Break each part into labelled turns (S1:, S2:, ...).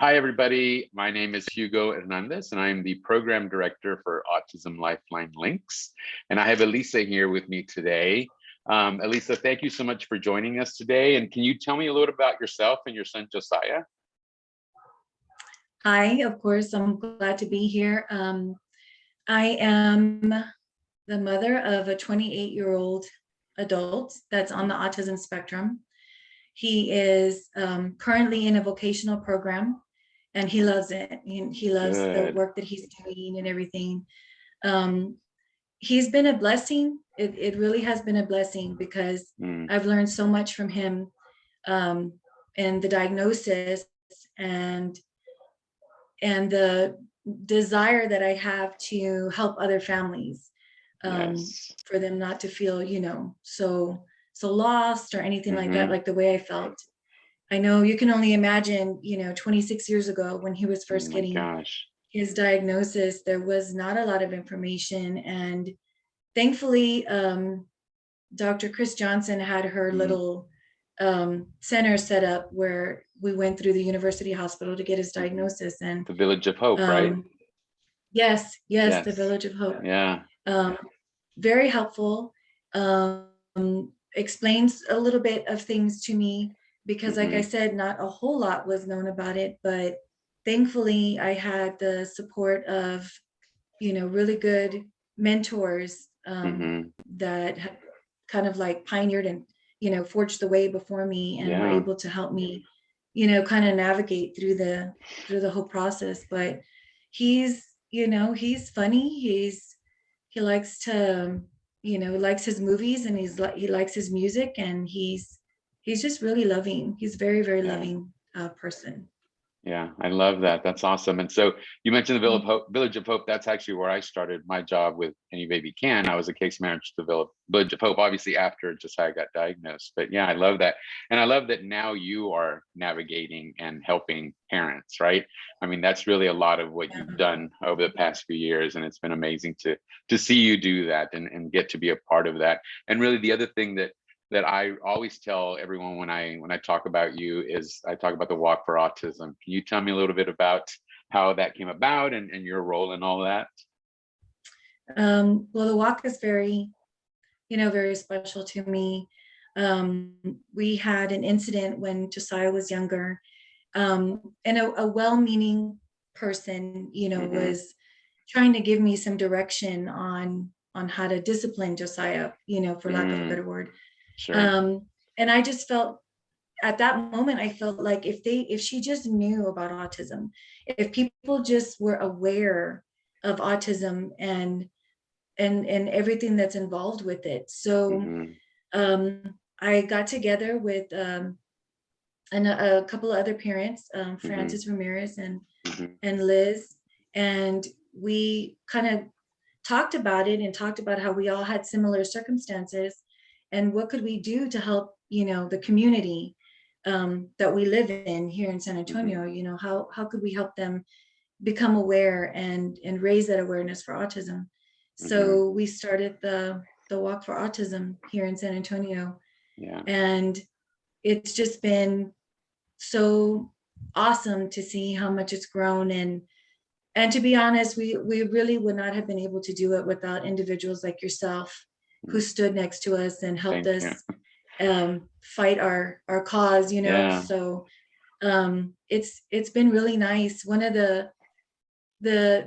S1: Hi, everybody. My name is Hugo Hernandez, and I'm the Program Director for Autism Lifeline Links. And I have Elisa here with me today. Elisa, thank you so much for joining us today. And can you tell me a little about yourself and your son, Josiah?
S2: Hi, of course, I'm glad to be here. I am the mother of a 28-year-old adult that's on the autism spectrum. He is currently in a vocational program and he loves it. He loves the
S1: Good.
S2: work that he's doing and everything. He's been a blessing. It really has been a blessing because
S1: Mm,
S2: I've learned so much from him, and the diagnosis and the desire that I have to help other families,
S1: yes.
S2: for them not to feel, so lost or anything like that, like the way I felt. I know you can only imagine, 26 years ago when he was
S1: Oh
S2: first
S1: my
S2: getting
S1: gosh.
S2: his diagnosis, there was not a lot of information. And thankfully, Dr. Chris Johnson had her
S1: Mm,
S2: little center set up where we went through the university hospital to get his
S1: mhm.
S2: diagnosis. And
S1: The Village of Hope, right?
S2: um, yes, the
S1: Yes.
S2: Village of Hope.
S1: Yeah.
S2: Um, Very helpful. Um, Explains a little bit of things to me because, like I
S1: Hmm.
S2: said, not a whole lot was known about it, but thankfully I had the support of, really good mentors,
S1: Hmm.
S2: that have kind of like pioneered and, forged the way before me and were
S1: Yeah.
S2: able to help me, kind of navigate through the whole process. But he's, he's funny. He likes to, likes his movies, and he likes his music, and he's just really loving. He's very, very
S1: Yeah.
S2: loving person.
S1: Yeah, I love that. That's awesome. And so you mentioned the
S2: Mhm.
S1: Village of Hope. That's actually where I started my job with Any Baby Can. I was a case manager to the Village of Hope, obviously after Josiah got diagnosed. But yeah, I love that. And I love that now you are navigating and helping parents, right? I mean, that's really a lot of what you've
S2: Yeah.
S1: done over the past few years. And it's been amazing to see you do that and get to be a part of that. And really the other thing that I always tell everyone when I talk about you is I talk about the Walk for Autism. Can you tell me a little bit about how that came about and your role in all that?
S2: Well, the walk is very, very special to me. We had an incident when Josiah was younger, and a well-meaning person,
S1: Mm-hmm.
S2: was trying to give me some direction on how to discipline Josiah, for lack of a
S1: Mm,
S2: better word.
S1: sure.
S2: Um, and I just felt at that moment, I felt like if she just knew about autism, if people just were aware of autism and everything that's involved with it. So
S1: Mm-hmm.
S2: I got together with and a couple of other parents,
S1: Mm-hmm.
S2: Francis Ramirez and
S1: Mm-hmm.
S2: Liz, and we kind of talked about it and talked about how we all had similar circumstances and what could we do to help, the community, that we live in here in San
S1: Mm-hmm.
S2: Antonio. How could we help them become aware and raise that awareness for autism.
S1: Mm-hmm.
S2: So we started the Walk for Autism here in San Antonio,
S1: Yeah.
S2: and it's just been so awesome to see how much it's grown. And to be honest, we really would not have been able to do it without individuals like yourself who
S1: Mm,
S2: stood next to us and helped
S1: thank you.
S2: us, fight our cause.
S1: Yeah.
S2: So it's been really nice. One of the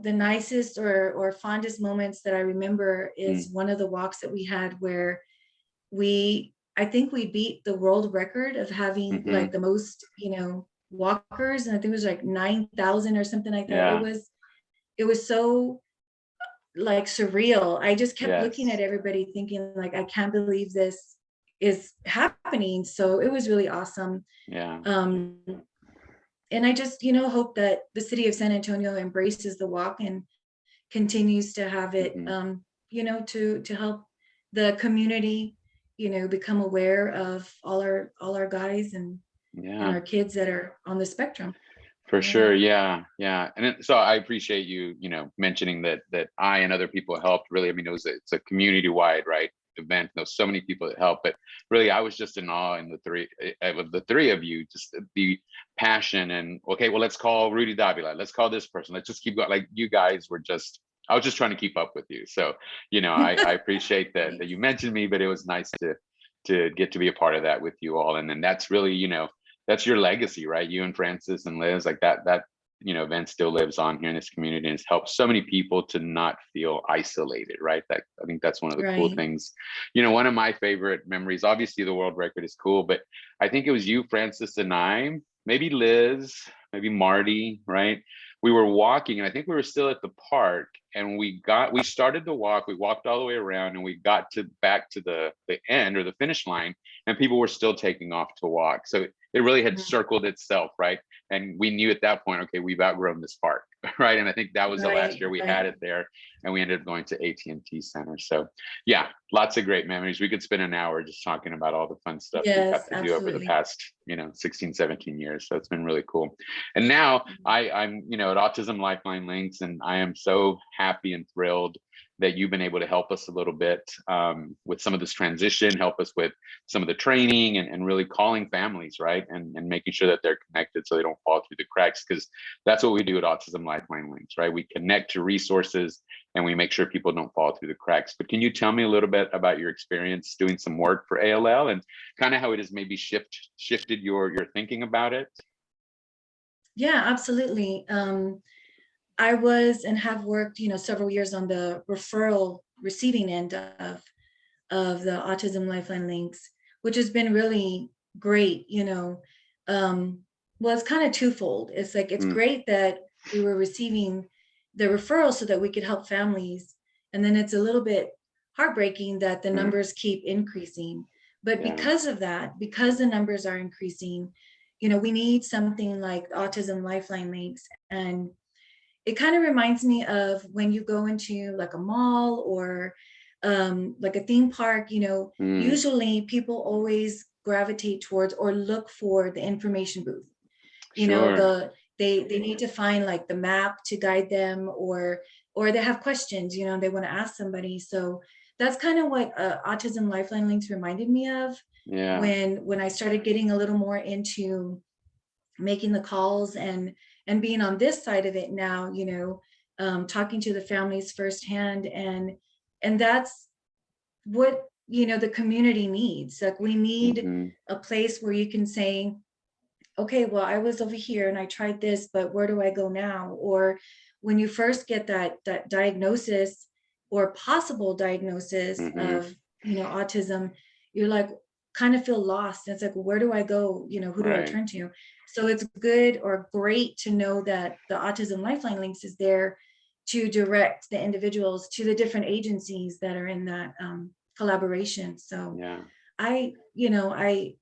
S2: nicest or fondest moments that I remember
S1: Mm,
S2: is one of the walks that we had where I think we beat the world record of having
S1: mm-hmm.
S2: like the most, walkers, and I think it was like 9,000 or something like that.
S1: Yeah.
S2: It was so like surreal. I just kept looking at
S1: Yes.
S2: everybody thinking like, I can't believe this is happening. So it was really awesome.
S1: Yeah.
S2: Um, and I just, hope that the city of San Antonio embraces the walk and continues to have it,
S1: Mm-hmm.
S2: to help the community, become aware of all our guys and
S1: Yeah.
S2: our kids that are on the spectrum.
S1: For sure,
S2: Yeah.
S1: yeah, yeah, and so I appreciate you, mentioning that I and other people helped. Really, I mean, it's a community-wide, right, event. There's so many people that help, but really, I was just in awe in the three of you, just passion and, okay, well, let's call Rudy Davila, let's call this person, let's just keep going. Like, you guys were just, I was just trying to keep up with you. So, I appreciate that you mentioned me, but it was nice to get to be a part of that with you all. And then that's really, that's your legacy, right? You and Francis and Liz, like that event still lives on here in this community, and it's helped so many people to not feel isolated, right? That, I think that's one of the cool
S2: Right.
S1: things. One of my favorite memories, obviously the world record is cool, but I think it was you, Francis, and I, maybe Liz, maybe Marty, right? We were walking, and I think we were still at the park, and we started to walk, we walked all the way around, and we got back to the end, or the finish line, and people were still taking off to walk. So it really had
S2: Mhm.
S1: circled itself, right? And we knew at that point, okay, we've outgrown this park, right? And I think that was the last
S2: Right.
S1: year we had
S2: Right.
S1: it there, and we ended up going to AT&T Center. So yeah, lots of great memories. We could spend an hour just talking about all the fun stuff we've got
S2: Yes,
S1: to do over the
S2: absolutely.
S1: past, 16, 17 years. So it's been really cool. And now I'm, at Autism Lifeline Links, and I am so happy and thrilled that you've been able to help us a little bit with some of this transition, help us with some of the training, and really calling families, right? And making sure that they're connected so they don't fall through the cracks, because that's what we do at Autism Lifeline Links, right? We connect to resources and we make sure people don't fall through the cracks. But can you tell me a little bit about your experience doing some work for ALL, and kind of how it has maybe shifted your thinking about it?
S2: Yeah, absolutely. I was and have worked, several years on the referral receiving end of the Autism Lifeline Links, which has been really great. Well, it's kind of twofold. It's like, it's
S1: Mm,
S2: great that we were receiving the referrals so that we could help families. And then it's a little bit heartbreaking that the
S1: mm,
S2: numbers keep increasing. But
S1: yeah.
S2: because of that, because the numbers are increasing, we need something like Autism Lifeline Links. And it kind of reminds me of when you go into like a mall or like a theme park,
S1: Mm,
S2: usually people always gravitate towards or look for the information booth.
S1: sure.
S2: They need to find like the map to guide them, or they have questions, they want to ask somebody. So that's kind of what Autism Lifeline Links reminded me of
S1: Yeah.
S2: when I started getting a little more into making the calls and being on this side of it now, talking to the families firsthand. And that's what, the community needs. Like, we need
S1: Hmm.
S2: a place where you can say, okay, well, I was over here and I tried this, but where do I go now? Or when you first get that diagnosis or possible diagnosis
S1: Hmm.
S2: of, autism, you're like, kind of feel lost. And it's like, where do I go? Who do I
S1: Right.
S2: turn to? So it's good or great to know that the Autism Lifeline Links is there to direct the individuals to the different agencies that are in that collaboration. So
S1: Yeah.
S2: I, you know, I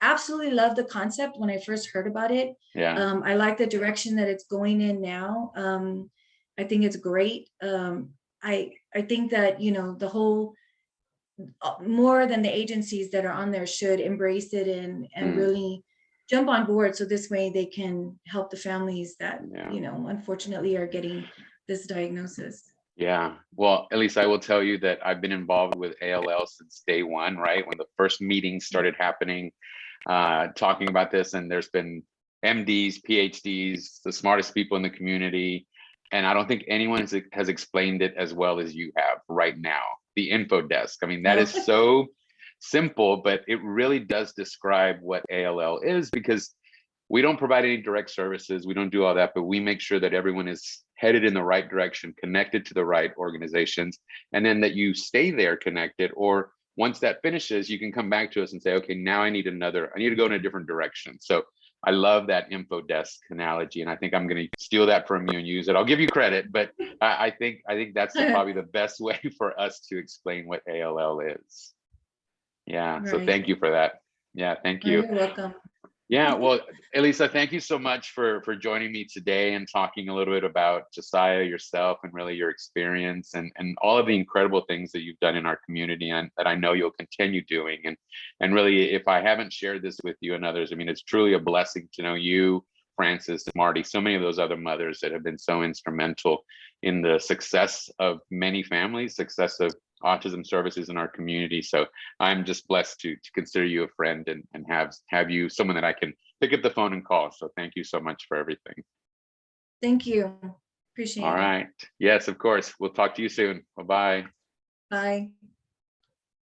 S2: absolutely love the concept when I first heard about it.
S1: Yeah.
S2: I like the direction that it's going in now. I think it's great. I think that, the whole more than the agencies that are on there should embrace it and
S1: Mm,
S2: really jump on board, so this way they can help the families that,
S1: yeah.
S2: unfortunately are getting this diagnosis.
S1: Yeah. Well, at least I will tell you that I've been involved with ALL since day one, right? When the first meetings started happening, talking about this, and there's been MDs, PhDs, the smartest people in the community. And I don't think anyone has explained it as well as you have right now. The info desk. I mean, that
S2: No.
S1: is so simple, but it really does describe what ALL is, because we don't provide any direct services. We don't do all that, but we make sure that everyone is headed in the right direction, connected to the right organizations, and then that you stay there connected. Or once that finishes, you can come back to us and say, okay, now I need to go in a different direction. So I love that info desk analogy, and I think I'm going to steal that from you and use it. I'll give you credit, but I think that's probably the best way for us to explain what ALL is. Yeah. So
S2: Right.
S1: thank you for that. Yeah. Thank
S2: Oh,
S1: you.
S2: you're welcome.
S1: Yeah, well, Elisa, thank you so much for joining me today and talking a little bit about Josiah, yourself, and really your experience, and all of the incredible things that you've done in our community, and that I know you'll continue doing. And really, if I haven't shared this with you and others, I mean, it's truly a blessing to know you, Francis, Marty, so many of those other mothers that have been so instrumental in the success of many families, success of autism services in our community. So I'm just blessed to consider you a friend and have you someone that I can pick up the phone and call. So thank you so much for everything.
S2: Thank you.
S1: All
S2: Appreciate it.
S1: right. Yes, of course. We'll talk to you soon. Bye-bye.
S2: Bye.